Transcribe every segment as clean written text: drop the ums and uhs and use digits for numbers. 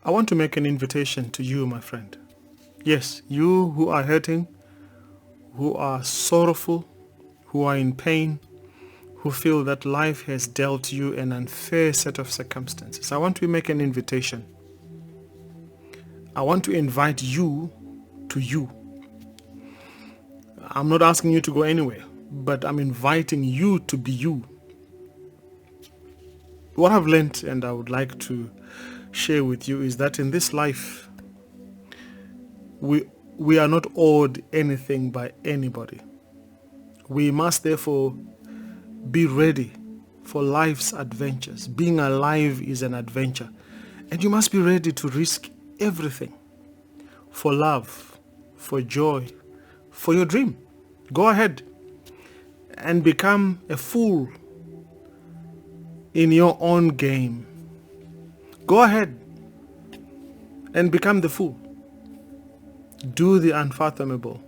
I want to make an invitation to you, my friend. Yes, you who are hurting, who are sorrowful, who are in pain, who feel that life has dealt you an unfair set of circumstances. I want to make an invitation. I want to invite you to you. I'm not asking you to go anywhere, but I'm inviting you to be you. What I've learned and I would like to share with you is that in this life, we are not owed anything by anybody. We must therefore be ready for life's adventures. Being alive is an adventure. And you must be ready to risk everything for love, for joy, for your dream. Go ahead and become a fool in your own game. Go ahead and become the fool. Do the unfathomable.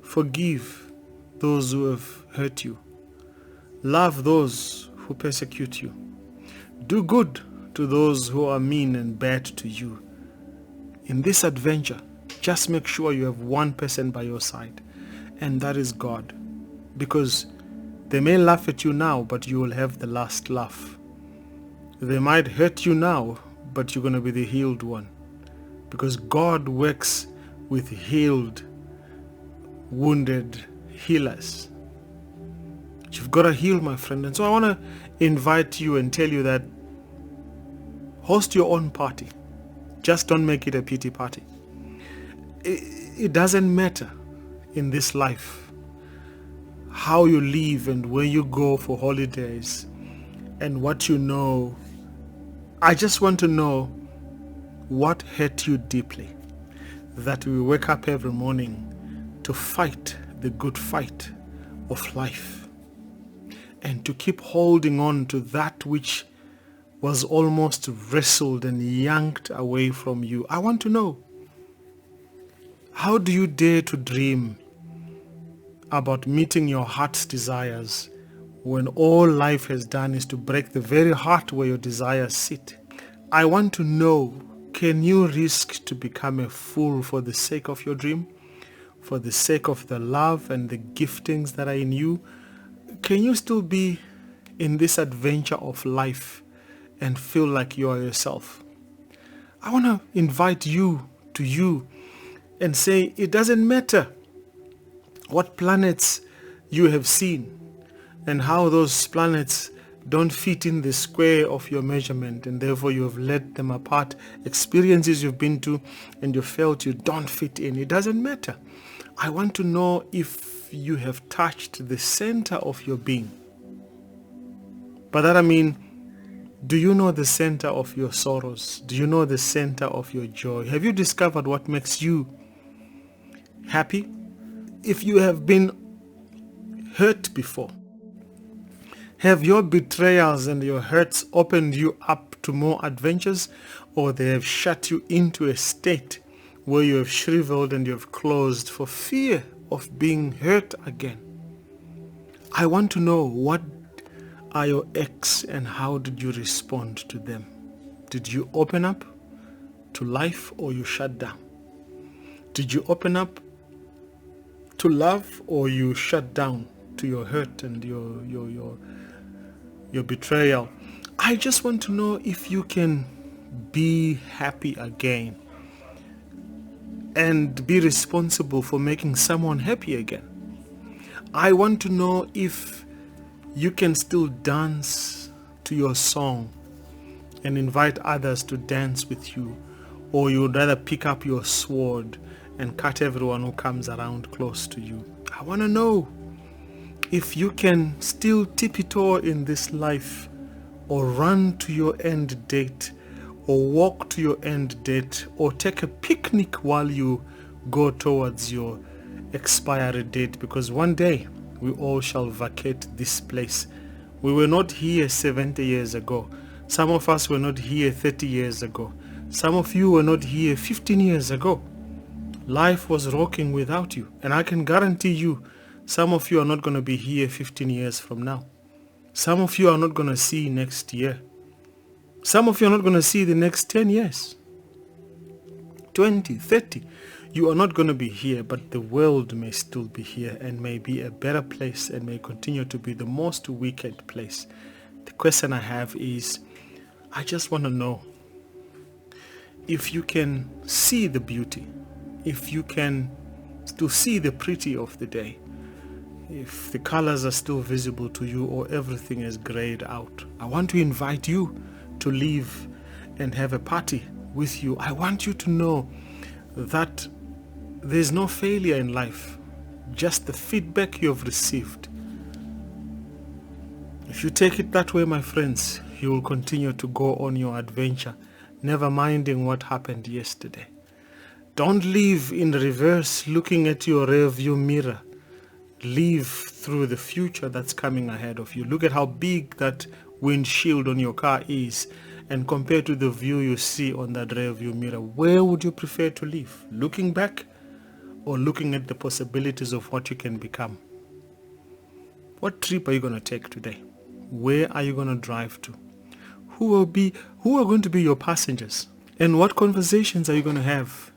Forgive those who have hurt you. Love those who persecute you. Do good to those who are mean and bad to you. In this adventure, just make sure you have one person by your side, and that is God. Because they may laugh at you now, but you will have the last laugh. They might hurt you now, but you're going to be the healed one. Because God works with healed, wounded healers. You've got to heal, my friend. And so I want to invite you and tell you that host your own party. Just don't make it a pity party. It doesn't matter in this life how you live and where you go for holidays and what you know. I just want to know what hurt you deeply, that we wake up every morning to fight the good fight of life and to keep holding on to that which was almost wrestled and yanked away from you. I want to know, how do you dare to dream about meeting your heart's desires when all life has done is to break the very heart where your desires sit? I want to know, can you risk to become a fool for the sake of your dream? For the sake of the love and the giftings that are in you? Can you still be in this adventure of life and feel like you are yourself? I want to invite you to you and say, it doesn't matter what planets you have seen and how those planets don't fit in the square of your measurement, and therefore you have let them apart. Experiences you've been to and you felt you don't fit in. It doesn't matter. I want to know if you have touched the center of your being. By that I mean, do you know the center of your sorrows? Do you know the center of your joy? Have you discovered what makes you happy? If you have been hurt before, have your betrayals and your hurts opened you up to more adventures, or they have shut you into a state where you have shriveled and you have closed for fear of being hurt again? I want to know, what are your ex and how did you respond to them? Did you open up to life or you shut down? Did you open up to love or you shut down to your hurt and your betrayal? I just want to know if you can be happy again and be responsible for making someone happy again. I want to know if you can still dance to your song and invite others to dance with you, or you would rather pick up your sword and cut everyone who comes around close to you. I want to know if you can still tippy-toe in this life, or run to your end date, or walk to your end date, or take a picnic while you go towards your expiry date, because one day we all shall vacate this place. We were not here 70 years ago. Some of us were not here 30 years ago. Some of you were not here 15 years ago. Life was rocking without you, and I can guarantee you, some of you are not going to be here 15 years from now. Some of you are not going to see next year. Some of you are not going to see the next 10 years, 20, 30. You are not going to be here, but the world may still be here and may be a better place and may continue to be the most wicked place. The question I have is, I just want to know if you can see the beauty, if you can still see the pretty of the day, if the colors are still visible to you or everything is grayed out. I want to invite you to leave and have a party with you. I want you to know that there's no failure in life, just the feedback you have received. If you take it that way, my friends, you will continue to go on your adventure, never minding what happened yesterday. Don't live in reverse looking at your rearview mirror. Live through the future that's coming ahead of you. Look at how big that windshield on your car is and compare to the view you see on that rearview mirror. Where would you prefer to live? Looking back or looking at the possibilities of what you can become? What trip are you going to take today? Where are you going to drive to? Who are going to be your passengers? And what conversations are you going to have